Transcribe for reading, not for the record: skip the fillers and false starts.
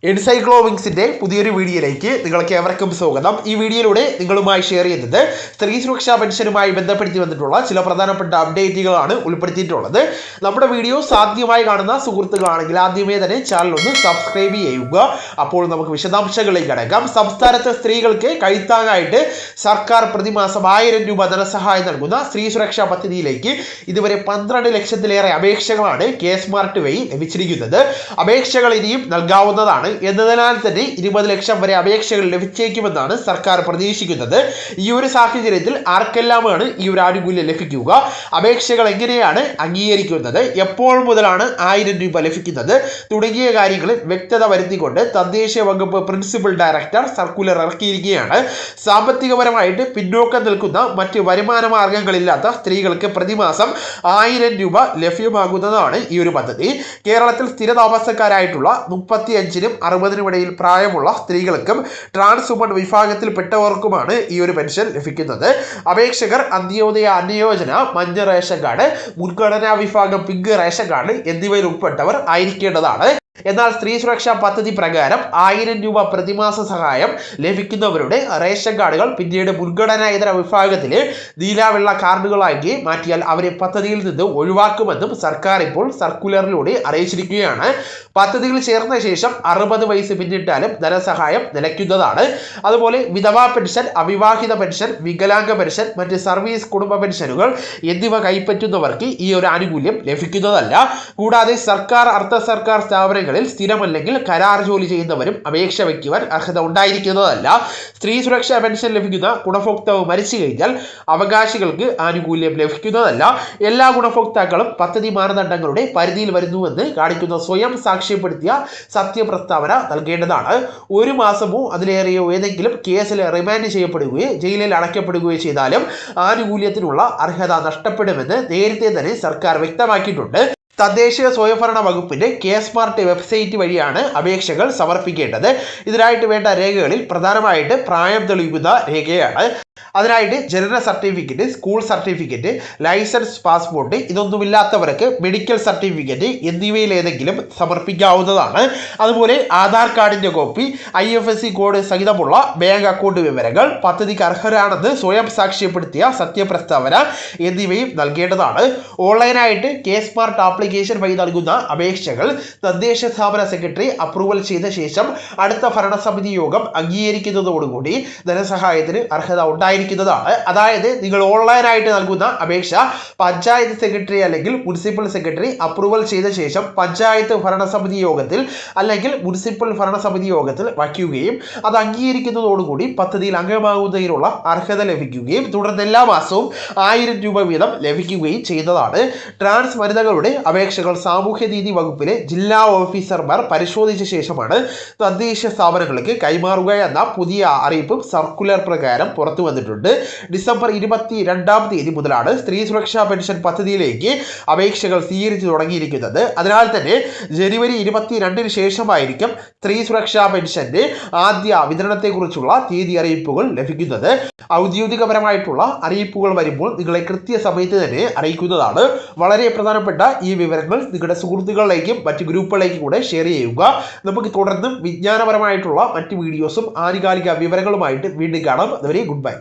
എൻസൈക്ലോവിങ്സിന്റെ പുതിയൊരു വീഡിയോയിലേക്ക് നിങ്ങൾക്ക് ഏവർക്കും സ്വാഗതം. ഈ വീഡിയോയിലൂടെ നിങ്ങളുമായി ഷെയർ ചെയ്യുന്നത് സ്ത്രീ സുരക്ഷാ പെൻഷനുമായി ബന്ധപ്പെടുത്തി വന്നിട്ടുള്ള ചില പ്രധാനപ്പെട്ട അപ്ഡേറ്റുകളാണ് ഉൾപ്പെടുത്തിയിട്ടുള്ളത്. നമ്മുടെ വീഡിയോ സാധ്യമായി കാണുന്ന സുഹൃത്തുക്കളാണെങ്കിൽ ആദ്യമേ തന്നെ ചാനൽ ഒന്ന് സബ്സ്ക്രൈബ് ചെയ്യുക. അപ്പോൾ നമുക്ക് വിശദാംശങ്ങളിലേക്ക് കടക്കാം. സംസ്ഥാനത്തെ സ്ത്രീകൾക്ക് കൈത്താങ്ങായിട്ട് സർക്കാർ പ്രതിമാസം 1000 രൂപ ധനസഹായം നൽകുന്ന സ്ത്രീ സുരക്ഷാ പദ്ധതിയിലേക്ക് ഇതുവരെ 12 ലക്ഷത്തിലേറെ അപേക്ഷകളാണ് കെ-സ്മാർട്ട് വഴി ലഭിച്ചിരിക്കുന്നത്. അപേക്ഷകൾ ഇനിയും നൽകാവുന്നതാണ് എന്നതിനാൽ തന്നെ 20 ലക്ഷം വരെ അപേക്ഷകൾ ലഭിച്ചേക്കുമെന്നാണ് സർക്കാർ പ്രതീക്ഷിക്കുന്നത്. ഈ ഒരു സാഹചര്യത്തിൽ ആർക്കെല്ലാമാണ് ഈ ഒരു ആനുകൂല്യം ലഭിക്കുക, അപേക്ഷകൾ എങ്ങനെയാണ് അംഗീകരിക്കുന്നത്, എപ്പോൾ മുതലാണ് 1000 രൂപ ലഭിക്കുന്നത് തുടങ്ങിയ കാര്യങ്ങളിൽ വ്യക്തത വരുത്തിക്കൊണ്ട് തദ്ദേശീയ വകുപ്പ് പ്രിൻസിപ്പൽ ഡയറക്ടർ സർക്കുലർ ഇറക്കിയിരിക്കുകയാണ്. സാമ്പത്തികപരമായിട്ട് പിന്നോക്കം നിൽക്കുന്ന മറ്റ് വരുമാന മാർഗങ്ങളില്ലാത്ത സ്ത്രീകൾക്ക് പ്രതിമാസം 1000 രൂപ ലഭ്യമാകുന്നതാണ് ഈ ഒരു പദ്ധതി. കേരളത്തിൽ സ്ഥിരതാമസക്കാരായിട്ടുള്ള 35-നും 60-നും ഇടയിൽ പ്രായമുള്ള സ്ത്രീകൾക്കും ട്രാൻസ് വുമൺ വിഭാഗത്തിൽപ്പെട്ടവർക്കുമാണ് ഈ ഒരു പെൻഷൻ ലഭിക്കുന്നത്. അപേക്ഷകർ അന്ത്യോദയ അന്നയോജന മഞ്ഞ റേഷൻ കാർഡ്, മുൻഗണനാ വിഭാഗം പിങ്ക് റേഷൻ കാർഡ് എന്നിവയിൽ ഉൾപ്പെട്ടവർ ആയിരിക്കേണ്ടതാണ്. എന്നാൽ സ്ത്രീ സുരക്ഷാ പദ്ധതി പ്രകാരം 1000 രൂപ പ്രതിമാസ സഹായം ലഭിക്കുന്നവരുടെ റേഷൻ കാർഡുകൾ പിന്നീട് മുൻഗണനാ ഇതര വിഭാഗത്തിലെ നീലവെള്ള കാർഡുകളാക്കി മാറ്റിയാൽ അവരെ പദ്ധതിയിൽ നിന്ന് ഒഴിവാക്കുമെന്നും സർക്കാർ ഇപ്പോൾ സർക്കുലറിലൂടെ അറിയിച്ചിരിക്കുകയാണ്. പദ്ധതിയിൽ ചേർന്ന ശേഷം 60 വയസ്സ് പിന്നിട്ടാലും ധനസഹായം നിലയ്ക്കുന്നതാണ്. അതുപോലെ വിധവാ പെൻഷൻ, അവിവാഹിത പെൻഷൻ, വികലാംഗ പെൻഷൻ, മറ്റ് സർവീസ് കുടുംബ പെൻഷനുകൾ എന്നിവ കൈപ്പറ്റുന്നവർക്ക് ഈ ഒരു ആനുകൂല്യം ലഭിക്കുന്നതല്ല. കൂടാതെ സർക്കാർ അർദ്ധ സർക്കാർ സ്ഥാപനങ്ങൾ സ്ഥിരമല്ലെങ്കിൽ കരാർ ജോലി ചെയ്യുന്നവരും അപേക്ഷ വയ്ക്കുവാൻ അർഹത ഉണ്ടായിരിക്കുന്നതല്ല. സ്ത്രീ സുരക്ഷാ പെൻഷൻ ലഭിക്കുന്ന ഗുണഭോക്താവ് മരിച്ചു കഴിഞ്ഞാൽ അവകാശികൾക്ക് ആനുകൂല്യം ലഭിക്കുന്നതല്ല. എല്ലാ ഗുണഭോക്താക്കളും പദ്ധതി മാനദണ്ഡങ്ങളുടെ പരിധിയിൽ വരുന്നുവെന്ന് കാണിക്കുന്ന സ്വയം സാക്ഷ്യപ്പെടുത്തിയ സത്യപ്രസ്താവന നൽകേണ്ടതാണ്. 1 മാസമോ അതിലേറെയോ ഏതെങ്കിലും കേസിൽ റിമാൻഡ് ചെയ്യപ്പെടുകയോ ജയിലിൽ അടയ്ക്കപ്പെടുകയോ ചെയ്താലും ആനുകൂല്യത്തിനുള്ള അർഹത നഷ്ടപ്പെടുമെന്ന് നേരത്തെ തന്നെ സർക്കാർ വ്യക്തമാക്കിയിട്ടുണ്ട്. തദ്ദേശീയ സ്വയംഭരണ വകുപ്പിന്റെ കെ-സ്മാർട്ട് വെബ്സൈറ്റ് വഴിയാണ് അപേക്ഷകൾ സമർപ്പിക്കേണ്ടത്. ഇതിനായിട്ട് വേണ്ട രേഖകളിൽ പ്രധാനമായിട്ട് പ്രായം തെളിയിക്കുന്ന രേഖയാണ്. അതിനായിട്ട് ജനന certificate, school certificate, licence, passport ഇതൊന്നുമില്ലാത്തവർക്ക് മെഡിക്കൽ സർട്ടിഫിക്കറ്റ് എന്നിവയിൽ ഏതെങ്കിലും സമർപ്പിക്കാവുന്നതാണ്. അതുപോലെ ആധാർ കാർഡിൻ്റെ കോപ്പി, IFSC കോഡ് സഹിതമുള്ള ബാങ്ക് അക്കൗണ്ട് വിവരങ്ങൾ, പദ്ധതിക്ക് അർഹരാണെന്ന് സ്വയം സാക്ഷ്യപ്പെടുത്തിയ സത്യപ്രസ്താവന എന്നിവയും നൽകേണ്ടതാണ്. ഓൺലൈനായിട്ട് കെ-സ്മാർട്ട് ആപ്ലിക്കേഷൻ വഴി നൽകുന്ന അപേക്ഷകൾ തദ്ദേശ സ്ഥാപന സെക്രട്ടറി അപ്രൂവൽ ചെയ്ത ശേഷം അടുത്ത ഭരണസമിതി യോഗം അംഗീകരിക്കുന്നതോടുകൂടി ധനസഹായത്തിന് അർഹത ഉണ്ടായിരിക്കുന്നതാണ്. അതായത് നിങ്ങൾ ഓൺലൈനായിട്ട് നൽകുന്ന അപേക്ഷ പഞ്ചായത്ത് സെക്രട്ടറി അല്ലെങ്കിൽ മുനിസിപ്പൽ സെക്രട്ടറി അപ്രൂവൽ ചെയ്ത ശേഷം പഞ്ചായത്ത് ഭരണസമിതി യോഗത്തിൽ അല്ലെങ്കിൽ മുനിസിപ്പൽ ഭരണസമിതി യോഗത്തിൽ വയ്ക്കുകയും അത് അംഗീകരിക്കുന്നതോടുകൂടി പദ്ധതിയിൽ അംഗമാകുന്നതിനുള്ള അർഹത ലഭിക്കുകയും തുടർന്ന് എല്ലാ മാസവും 1000 രൂപ വീതം ലഭിക്കുകയും ചെയ്യുന്നതാണ്. ട്രാൻസ് വനിതകളുടെ അപേക്ഷകൾ സാമൂഹ്യനീതി വകുപ്പിലെ ജില്ലാ ഓഫീസർമാർ പരിശോധിച്ച ശേഷമാണ് തദ്ദേശ സ്ഥാപനങ്ങൾക്ക് കൈമാറുക എന്ന പുതിയ അറിയിപ്പും സർക്കുലർ പ്രകാരം പുറത്തു വന്നിട്ടുണ്ട്. ഡിസംബർ 22-ാം തീയതി മുതലാണ് സ്ത്രീ സുരക്ഷാ പെൻഷൻ പദ്ധതിയിലേക്ക് അപേക്ഷകൾ സ്വീകരിച്ചു തുടങ്ങിയിരിക്കുന്നത്. അതിനാൽ തന്നെ ജനുവരി 22-ന് ശേഷമായിരിക്കും സ്ത്രീ സുരക്ഷാ പെൻഷന്റെ ആദ്യ വിതരണത്തെക്കുറിച്ചുള്ള തീയതി അറിയിപ്പുകൾ ലഭിക്കുന്നത്. ഔദ്യോഗികപരമായിട്ടുള്ള അറിയിപ്പുകൾ വരുമ്പോൾ നിങ്ങളെ കൃത്യസമയത്ത് തന്നെ അറിയിക്കുന്നതാണ്. വളരെ പ്രധാനപ്പെട്ട ഈ വിവരങ്ങൾ നിങ്ങളുടെ സുഹൃത്തുക്കളിലേക്കും മറ്റ് ഗ്രൂപ്പുകളിലേക്കും കൂടെ ഷെയർ ചെയ്യുക. നമുക്ക് തുടർന്നും വിജ്ഞാനപരമായിട്ടുള്ള മറ്റ് വീഡിയോസും ആനുകാലിക വിവരങ്ങളുമായിട്ട് വീണ്ടും കാണാം. അതുവരെ ഗുഡ് ബൈ.